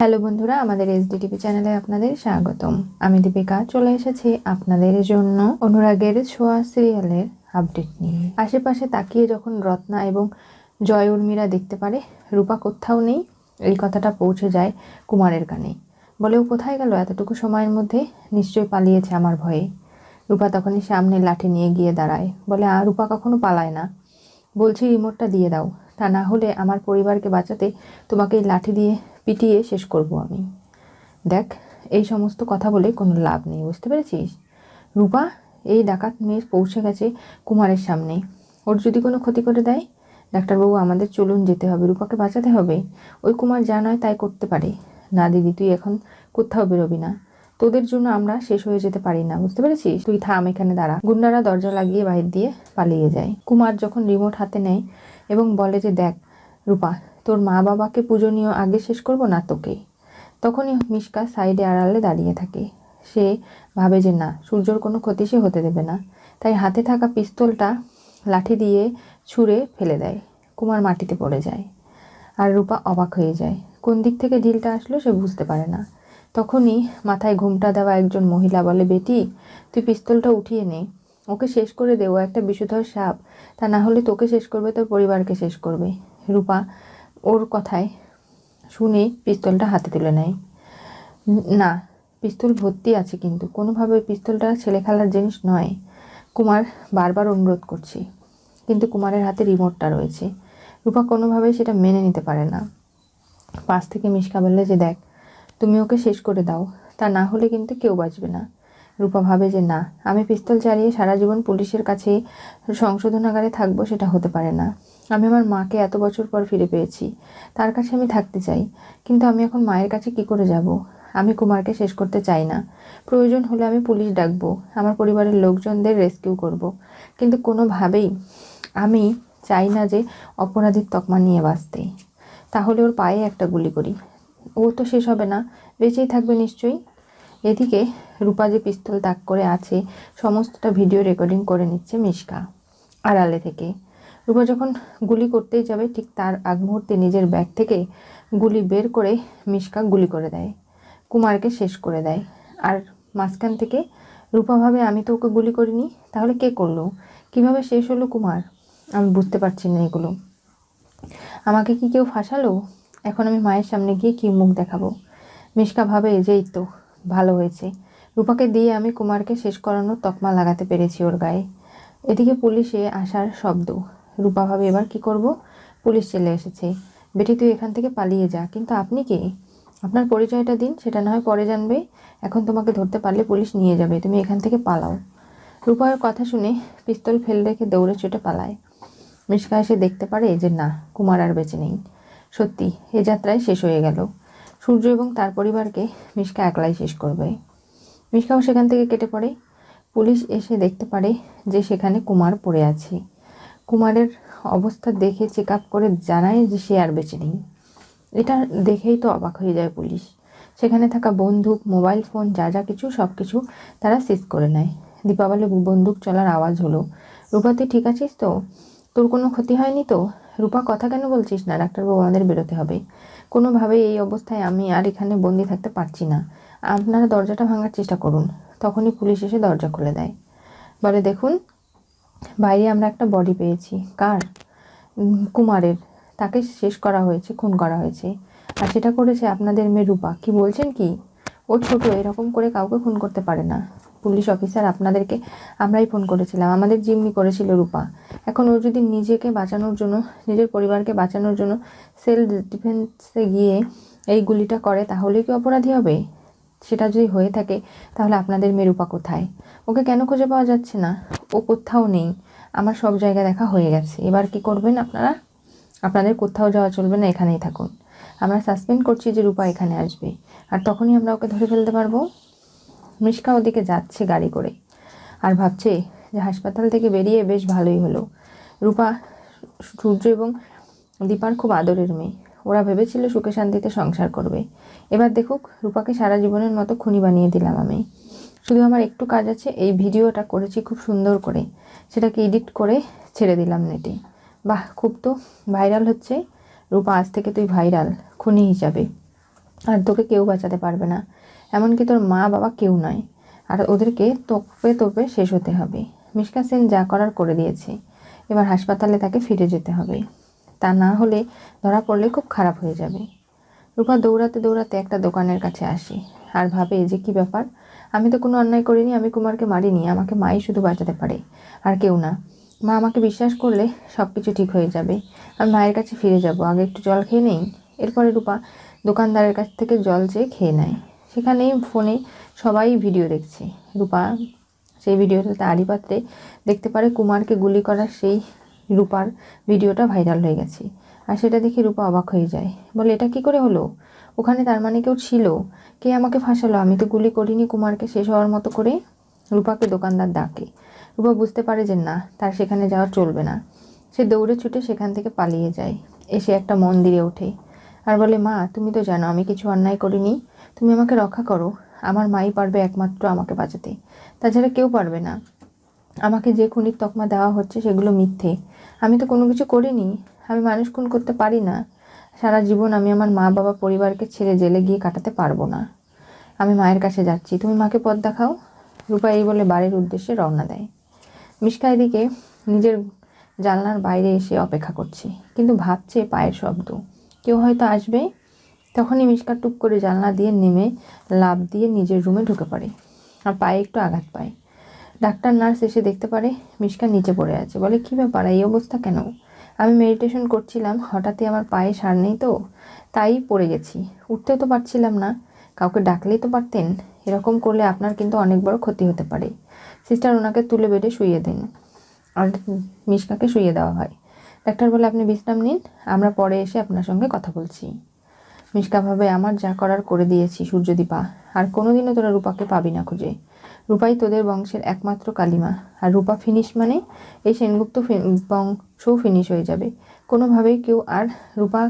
Hello বন্ধুরা, আমাদের SDTV চ্যানেলে আপনাদের স্বাগতম। আমি দীপিকা চলে এসেছি আপনাদের জন্য অনুরাগের ছোঁয়া সিরিয়ালের আপডেট নিয়ে। আশেপাশে তাকিয়ে যখন রত্না এবং জয় উর্মিরা দেখতে পারে রূপা কোথাও নেই, এই কথাটা পৌঁছে যায় কুমারের কানে। বলেও কোথায় গেল এতটুকু সময়ের মধ্যে? নিশ্চয়ই পালিয়েছে আমার ভয়ে। রূপা তখনই সামনে লাঠি নিয়ে গিয়ে দাঁড়ায়, বলে রূপা কখনো পালায় না। বলছি রিমোটটা দিয়ে দাও, তা না হলে আমার পরিবারকে বাঁচাতে তোমাকে এই লাঠি দিয়ে পিটিয়ে শেষ করব আমি। দেখ, এই সমস্ত কথা বলে কোনো লাভ নেই, বুঝতে পেরেছিস? রূপা এই ডাকাত মেয়ে পৌঁছে গেছে কুমারের সামনে। ওর যদি কোনো ক্ষতি করে দেয়, ডাক্তারবাবু আমাদের চলুন যেতে হবে, রূপাকে বাঁচাতে হবে। ওই কুমার যা নয় তাই করতে পারে। না দিদি, তুই এখন কোথাও বেরোবি না। তোদের জন্য আমরা শেষ হয়ে যেতে পারি না, বুঝতে পেরেছিস? তুই থাম, এখানে দাঁড়া। গুন্ডারা দরজা লাগিয়ে বাহির দিয়ে পালিয়ে যায়। কুমার যখন রিমোট হাতে নেয় এবং বলে যে দেখ রূপা, তোর মা বাবাকে পূজনীয় আগে শেষ করব না তোকে। তখনই মিশকা সাইডে আড়ালে দাঁড়িয়ে থাকে। সে ভাবে যে না, সূর্যর কোনো ক্ষতি সে হতে দেবে না, তাই হাতে থাকা পিস্তলটা লাঠি দিয়ে ছুঁড়ে ফেলে দেয়। কুমার মাটিতে পড়ে যায় আর রূপা অবাক হয়ে যায়। কোন দিক থেকে ঢিলটা আসলো সে বুঝতে পারে না। তখনই মাথায় ঘোমটা দেওয়া একজন মহিলা বলে, বেটি তুই পিস্তলটা উঠিয়ে নে, ওকে শেষ করে দে, ও একটা বিষধর সাপ, তা না হলে তোকে শেষ করবে, তোর পরিবারকে শেষ করবে। রূপা ওর কথায় শুনে পিস্তলটা হাতে তুলে নেয়। না, পিস্তল ভর্তি আছে, কিন্তু কোনোভাবে পিস্তলটা ছেলে খেলার জিনিস নয়। কুমার বারবার অনুরোধ করছে, কিন্তু কুমারের হাতে রিমোটটা রয়েছে। রূপা কোনোভাবেই সেটা মেনে নিতে পারে না। পাশ থেকে মিশকা বললে যে দেখ, তুমি ওকে শেষ করে দাও, তা না হলে কিন্তু কেউ বাঁচবে না। রূপা ভাবে যে না, আমি পিস্তল চালিয়ে সারা জীবন পুলিশের কাছে সংশোধনাগারে থাকবো, সেটা হতে পারে না। আমি আমার মাকে এত বছর পর ফিরে পেয়েছি, তার কাছে আমি থাকতে চাই, কিন্তু আমি এখন মায়ের কাছে কি করে যাব? আমি কুমারকে শেষ করতে চাই না। প্রয়োজন হলে আমি পুলিশ ডাকবো, আমার পরিবারের লোকজনদের রেস্কিউ করব, কিন্তু কোনোভাবেই আমি চাই না যে অপরাধীর তকমা নিয়ে বাঁচতে। তাহলে ওর পায়ে একটা গুলি করি, ও তো শেষ হবে না, বেঁচেই থাকবে নিশ্চয়ই। এদিকে রূপা যে পিস্তল তাক করে আছে সমস্তটা ভিডিও রেকর্ডিং করে নিচ্ছে মিশকা আড়ালে থেকে। রূপা যখন গুলি করতেই যাবে ঠিক তার আগ মুহূর্তে নিজের ব্যাগ থেকে গুলি বের করে মিশকা গুলি করে দেয়, কুমারকে শেষ করে দেয়। আর মাঝখান থেকে রূপা ভাবে আমি তো ওকে গুলি করিনি, তাহলে কে করলো? কিভাবে শেষ হলো কুমার? আমি বুঝতে পারছি না এগুলো। আমাকে কি কেউ ফাঁসালো? এখন আমি মায়ের সামনে গিয়ে কি মুখ দেখাবো? মিশকা ভাবে যে এই তো ভালো হয়েছে, রূপাকে দিয়ে আমি কুমারকে শেষ করানোর তকমা লাগাতে পেরেছি ওর গায়ে। এদিকে পুলিশে আসার শব্দ। রূপা ভাবে এবার কি করব? পুলিশ চলে এসেছে। বেটি তুই এখান থেকে পালিয়ে যা। কিন্তু আপনি কে? আপনার পরিচয়টা দিন, সেটা না হয় পরে জানবে। এখন তোমাকে ধরতে পারলে পুলিশ নিয়ে যাবে, তুমি এখান থেকে পালাও। রূপার কথা শুনে পিস্তল ফেলে রেখে দৌড়ে ছুটে পালায়। মিশকা এসে দেখতে পারে যে না, কুমার আর বেঁচে নেই। সত্যি এ যাত্রায় শেষ হয়ে গেল। সূর্য এবং তার পরিবারকে মিশকা একলাই শেষ করবে। মিশকাও সেখান থেকে কেটে পড়ে। পুলিশ এসে দেখতে পারে যে সেখানে কুমার পড়ে আছে। কুমারের অবস্থা দেখে চেক আপ করে জানায় যে সে আর বেঁচে নেই। এটা দেখেই তো অবাক হয়ে যায় পুলিশ। সেখানে থাকা বন্দুক, মোবাইল ফোন, যা যা কিছু সব কিছু তারা সিজ করে নেয়। দীপাবলি বন্দুক চলার আওয়াজ হলো। রূপা তুই ঠিক আছিস তো? তোর কোনো ক্ষতি হয়নি তো? রূপা কথা কেন বলছিস না? ডাক্তারবাবু আমাদের বেরোতে হবে। কোনোভাবেই এই অবস্থায় আমি আর এখানে বন্দি থাকতে পারছি না, আপনারা দরজাটা ভাঙার চেষ্টা করুন। তখনই পুলিশ এসে দরজা খুলে দেয়। বলে দেখুন, বাইরে আমরা একটা বডি পেয়েছি। কার? কুমারের। তাকে শেষ করা হয়েছে, খুন করা হয়েছে, আর সেটা করেছে আপনাদের মেয়ে রূপা। কি বলছেন কি? ও ছোট, এরকম করে কাউকে খুন করতে পারে না। পুলিশ অফিসার, আপনাদেরকে আমরাই ফোন করেছিলাম, আমাদের জিম্মি করেছিল রূপা। এখন ও যদি নিজেকে বাঁচানোর জন্য, নিজের পরিবারকে বাঁচানোর জন্য সেলফ ডিফেন্সে গিয়ে এই গুলিটা করে, তাহলে কি অপরাধী হবে? সেটা যদি হয়ে থাকে তাহলে আপনাদের মেয়ে রূপা কোথায়? ওকে কেন খুঁজে পাওয়া যাচ্ছে না? ও কোথাও নেই, আমার সব জায়গা দেখা হয়ে গেছে। এবার কি করবেন আপনারা? আপনাদের কোথাও যাওয়া চলবে না, এখানেই থাকুন। আমরা সাসপেন্ড করছি যে রূপা এখানে আসবে, আর তখনই আমরা ওকে ধরে ফেলতে পারবো। মিশকা ওদিকে যাচ্ছে গাড়ি করে, আর ভাবছে যে হাসপাতাল থেকে বেরিয়ে বেশ ভালোই হলো। রূপা সূর্য এবং দীপার খুব আদরের মেয়ে। ওরা ভেবেছিল সুখে শান্তিতে সংসার করবে। এবার দেখুক, রূপাকে সারা জীবনের মতো খুনি বানিয়ে দিলাম আমি। শুধু আমার একটু কাজ আছে, এই ভিডিওটা করেছি খুব সুন্দর করে, সেটাকে এডিট করে ছেড়ে দিলাম নেটে। বাহ, খুব তো ভাইরাল হচ্ছে। রূপা, আজ থেকে তুই ভাইরাল খুনি হিসাবে। আর তোকে কেউ বাঁচাতে পারবে না, এমনকি তোর মা বাবা কেউ নয়। আর ওদেরকে তোপে তোপে শেষ হতে হবে। মিশকা সেন যা করার করে দিয়েছে, এবার হাসপাতালে তাকে ফিরে যেতে হবে, তা না হলে ধরা পড়লে খুব খারাপ হয়ে যাবে। রূপা দৌড়াতে দৌড়াতে একটা দোকানের কাছে আসে আর ভাবে যে কি ব্যাপার, আমি তো কোনো অন্যায় করিনি, আমি কুমারকে মারিনি, আমাকে মাই শুধু বাঁচাতে পারে আর কেউ না। মা আমাকে বিশ্বাস করলে সব কিছু ঠিক হয়ে যাবে, আমি মায়ের কাছে ফিরে যাব, আগে একটু জল খেয়ে নেই। এরপরে রূপা দোকানদারের কাছ থেকে জল চেয়ে খেয়ে নেয়। সেখানেই ফোনে সবাই ভিডিও দেখছে। রূপা সেই ভিডিওতে তারই পাত্রে দেখতে পারে কুমারকে গুলি করার সেই রূপার ভিডিওটা ভাইরাল হয়ে গেছে। আর সেটা দেখে রূপা অবাক হয়ে যায়, বলে এটা কি করে হলো? ওখানে তার মানে কেউ ছিল? কে আমাকে ফাঁসালো? আমি তো গুলি করিনি কুমারকে। শেষ হওয়ার মতো করে রূপাকে দোকানদার ডাকে। রূপা বুঝতে পারে যে না, তার সেখানে যাওয়া চলবে না। সে দৌড়ে ছুটে সেখান থেকে পালিয়ে যায়। এসে একটা মন্দিরে ওঠে আর বলে, মা তুমি তো জানো আমি কিছু অন্যায় করিনি, তুমি আমাকে রক্ষা করো, আমার মাই পারবে একমাত্র আমাকে বাঁচাতে, তাছাড়া কেউ পারবে না। আমাকে যে খুনির তকমা দেওয়া হচ্ছে সেগুলো মিথ্যে, আমি তো কোনো কিছু করিনি, আমি মানুষ খুন করতে পারি না। সারা জীবন আমি আমার মা বাবা পরিবারকে ছেড়ে জেলে গিয়ে কাটাতে পারবো না। আমি মায়ের কাছে যাচ্ছি, তুমি মাকে পথ দেখাও। রূপা এই বলে বাড়ির উদ্দেশ্যে রওনা দেয়। মিশকা এদিকে নিজের জানলার বাইরে এসে অপেক্ষা করছে, কিন্তু ভাবছে পায়ের শব্দ, কেউ হয়তো আসবে। তখনই মিশকা টুক করে জানলা দিয়ে নেমে লাফ দিয়ে নিজের রুমে ঢুকে পড়ে আর পায়ে একটু আঘাত পায়। ডাক্তার নার্স এসে দেখতে পারে মিশকা নিচে পড়ে আছে। বলে, কি ব্যাপার, এই অবস্থা কেন? আমি মেডিটেশন করছিলাম, হঠাৎই আমার পায়ে সার নেই তো, তাই পড়ে গেছি, উঠতেও তো পারছিলাম না, কাউকে ডাকলেই তো পারতেন। এরকম করলে আপনার কিন্তু অনেক বড় ক্ষতি হতে পারে। সিস্টার ওনাকে তুলে বেডে শুইয়ে দিন। আর মিশকাকে শুইয়ে দেওয়া হয়। ডাক্তার বলে, আপনি বিশ্রাম নিন, আমরা পরে এসে আপনার সঙ্গে কথা বলছি। মিশকা ভাবে, আমার যা করার করে দিয়েছি সূর্যদীপা, আর কোনোদিনও তোরা রূপাকে পাবি না খুঁজে। রূপাই তোদের বংশের একমাত্র কালিমা, আর রূপা ফিনিশ মানে এই সেনগুপ্ত বংশও ফিনিশ হয়ে যাবে। কোনোভাবেই কেউ আর রূপা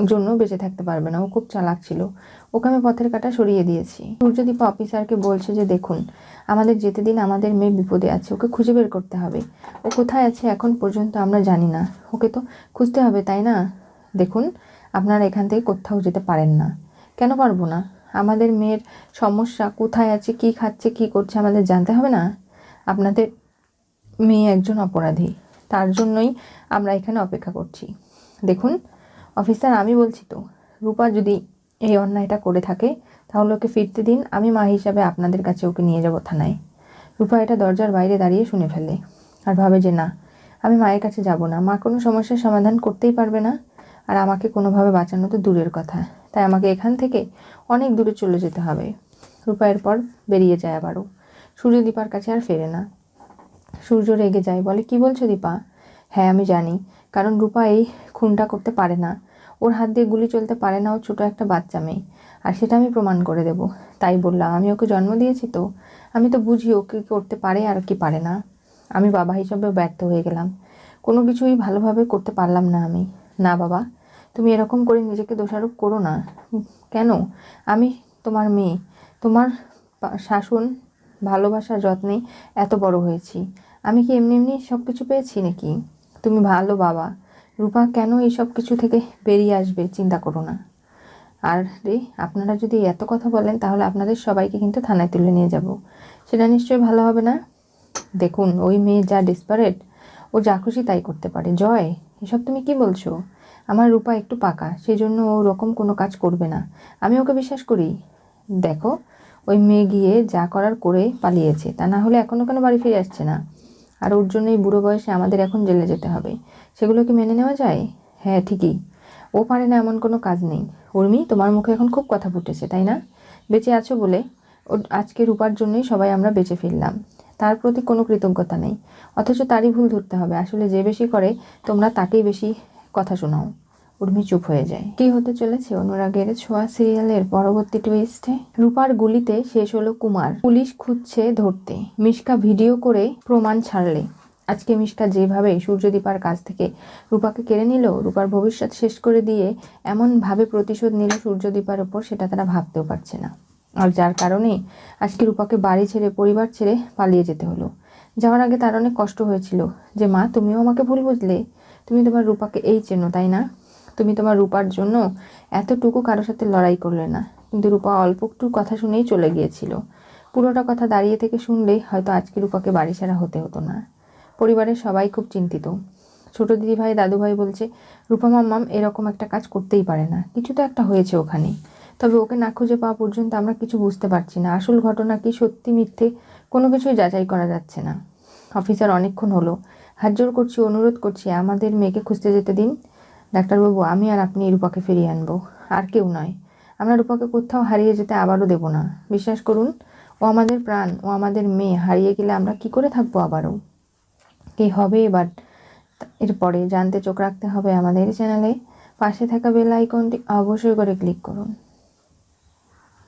জন্য বেঁচে থাকতে পারবে না। ও খুব চালাক ছিল, ওকে আমি পথের কাঁটা সরিয়ে দিয়েছি। সূর্যদীপা অফিসারকে বলছে যে দেখুন, আমাদের যেতে দিন, আমাদের মেয়ে বিপদে আছে, ওকে খুঁজে বের করতে হবে। ও কোথায় আছে এখন পর্যন্ত আমরা জানি না, ওকে তো খুঁজতে হবে তাই না? দেখুন, আপনারা এখান থেকে কোথাও যেতে পারেন না। কেন পারবো না? আমাদের মেয়ের সমস্যা কোথায় আছে, কি খাচ্ছে, কি করছে আমাদের জানতে হবে না? আপনাদের মেয়ে একজন অপরাধী, তার জন্যই আমরা এখানে অপেক্ষা করছি। দেখুন অফিসার, আমি বলছি তো, রূপা যদি এই অন্যায়টা করে থাকে তাহলে ওকে ফিরতে দিন, আমি মা হিসাবে আপনাদের কাছে ওকে নিয়ে যাব থানায়। রূপা এটা দরজার বাইরে দাঁড়িয়ে শুনে ফেলে আর ভাবে যে না, আমি মায়ের কাছে যাব না, মা কোনো সমস্যার সমাধান করতেই পারবে না, আর আমাকে কোনোভাবে বাঁচানো তো দূরের কথা, তাই আমাকে এখান থেকে অনেক দূরে চলে যেতে হবে। রূপা এরপর বেরিয়ে যায় আবারও। সূর্যদীপার কাছে আর ফেরে না। সূর্য রেগে যায়, বলে, কি বলছো দীপা? হ্যাঁ আমি জানি, কারণ রূপা এই খুনটা করতে পারে না, ওর হাত দিয়ে গুলি চলতে পারে না, ও ছোটো একটা বাচ্চা মেয়ে, আর সেটা আমি প্রমাণ করে দেব। তাই বললাম, আমি ওকে জন্ম দিয়েছি তো, আমি তো বুঝি ওকে করতে পারে আর কি পারে না। আমি বাবা হিসাবে ব্যর্থ হয়ে গেলাম, কোনো কিছুই ভালোভাবে করতে পারলাম না আমি। না বাবা, তুমি এরকম করে নিজেকে দোষারোপ করো না। কেন? আমি তোমার মেয়ে, তোমার শাসন, ভালোবাসা, যত্নে এত বড় হয়েছি, আমি কি এমনি এমনি সব কিছু পেয়েছি নাকি? তুমি ভালো বাবা, রূপা কেন এই সব কিছু থেকে বেরিয়ে আসবে চিন্তা করো না। আর রে, আপনারা যদি এত কথা বলেন তাহলে আপনাদের সবাইকে কিন্তু থানায় তুলে নিয়ে যাব, সেটা নিশ্চয়ই ভালো হবে না। দেখুন ওই মেয়ে যা ডেসপারেট, ও যা খুশি তাই করতে পারে। জয়, এসব তুমি কি বলছো? আমার রূপা একটু পাকা, সেই জন্য ও ওরকম কোনো কাজ করবে না, আমি ওকে বিশ্বাস করি। দেখো, ওই মেয়ে গিয়ে যা করার করে পালিয়েছে, তা না হলে এখনও কেন বাড়ি ফিরে আসছে না? আর ওর জন্য এই বুড়ো বয়সে আমাদের এখন জেলে যেতে হবে, সেগুলো কি মেনে নেওয়া যায়? হ্যাঁ ঠিকই, ও পারে না এমন কোনো কাজ নেই। উর্মি, তোমার মুখে এখন খুব কথা ফুটেছে তাই না? বেঁচে আছো বলে ও আজকে রূপার জন্যই সবাই আমরা বেঁচে ফিরলাম, তার প্রতি কোনো কৃতজ্ঞতা নেই, অথচ তারই ভুল ধরতে হবে। আসলে যে বেশি করে তোমরা তাকেই বেশি কথা শোনাও। উর্মি চুপ হয়ে যায়। কি হতে চলেছে অনুরাগের ছোঁয়া সিরিয়ালের পরবর্তী টুইস্টে? রূপার গুলিতে শেষ হলো কুমার, পুলিশ খুঁজছে ধরতে। মিশকা ভিডিও করে প্রমাণ ছাড়লে আজকে মিশকা যেভাবে সূর্যদীপার কাছ থেকে রূপাকে কেড়ে নিল, রূপার ভবিষ্যৎ শেষ করে দিয়ে এমনভাবে প্রতিশোধ নিল সূর্যদীপার ওপর, সেটা তারা ভাবতেও পারছে না। আর যার কারণে আজকে রূপাকে বাড়ি ছেড়ে পরিবার ছেড়ে পালিয়ে যেতে হলো। যাওয়ার আগে তার অনেক কষ্ট হয়েছিল যে মা তুমিও আমাকে ভুল বুঝলে, তুমি তোমার রূপাকে এই চেনো তাই না? তুমি তোমার রূপার জন্য এতটুকু কারোর সাথে লড়াই করলে না, কিন্তু রূপা অল্প একটু কথা শুনেই চলে গিয়েছিল। পুরোটা কথা দাঁড়িয়ে থেকে শুনলেই হয়তো আজকে রূপাকে বাড়ি ছাড়া হতে হতো না। পরিবারের সবাই খুব চিন্তিত। ছোট দিদিভাই দাদুভাই বলছে, রূপা মাম্মাম এরকম একটা কাজ করতেই পারে না, কিছু তো একটা হয়েছে ওখানে। তবে ওকে না খুঁজে পাওয়া পর্যন্ত আমরা কিছু বুঝতে পারছি না আসল ঘটনা কি, সত্যি মিথ্যে কোনো কিছুই যাচাই করা যাচ্ছে না। অফিসার, অনেকক্ষণ হলো, হাত জোর করছি, অনুরোধ করছি, আমাদের মেয়েকে খুঁজতে যেতে দিন। ডাক্তারবাবু, আমি আর আপনি রূপাকে ফিরিয়ে আনবো, আর কেউ নয়। আমরা রূপাকে কোথাও হারিয়ে যেতে আবারও দেব না। বিশ্বাস করুন, ও আমাদের প্রাণ, ও আমাদের মেয়ে। হারিয়ে গেলে আমরা কি করে থাকবো আবারও? কি হবে এবার? এরপরে জানতে চোখ রাখতে হবে আমাদের চ্যানেলে। পাশে থাকা বেল আইকনটি অবশ্যই করে ক্লিক করুন।